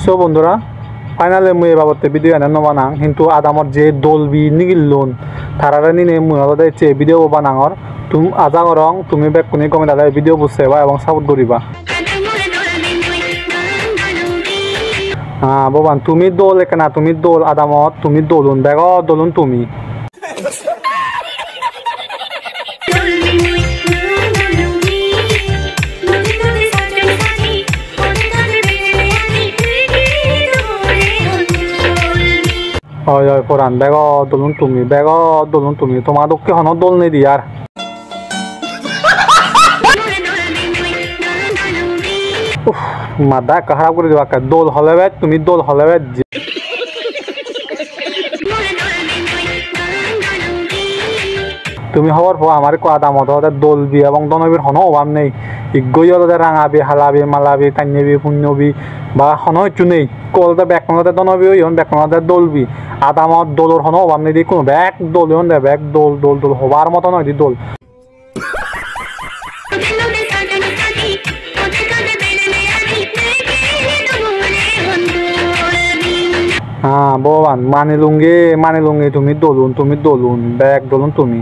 so বন্ধুরা ফাইনালে মুই বাবতে ভিডিও এনে বানাং কিন্তু আদামর যে দলবি নিগিল্লুন তারারে নিনে মুই হলো দেখছে ভিডিও বানাঙর তুমি আজা করং তুমি বেক কোনি কমে দাদা ভিডিও বুঝছেবা এবং সাপোর্ট করিবা হ্যাঁ বাবান তুমি দোল এখানে তুমি দোল আদামত তুমি দোলুন দেখো দোলুন তুমি হয় হয় পরান বেগ দোলুন তুমি তোমার দক্ষে হন দোল নেই দিয়ার মাদা খারাপ করে দিবা দোল হলে তুমি দোল হলে তুমি হওয়ার পর আমার আদামত দোলবি এবং দনবির হন অভাব নেই ইগই হলে রাঙাবি হালাবি মালাবি টান্যবি পুণ্যবি বা হন হইচু নেই কলতে ব্যাকনতে দনবি হইন ব্যাকনতে দোলবি আদামত দোলর হন অভাব নেই কোনো ব্যাগ দোল হন দে ব্যাগ দোল দোল দোল হবার মতো নয় দি দোল হ্যাঁ ভগবান মানে লুঙ্গে তুমি দোলুন ব্যাগ দোলুন তুমি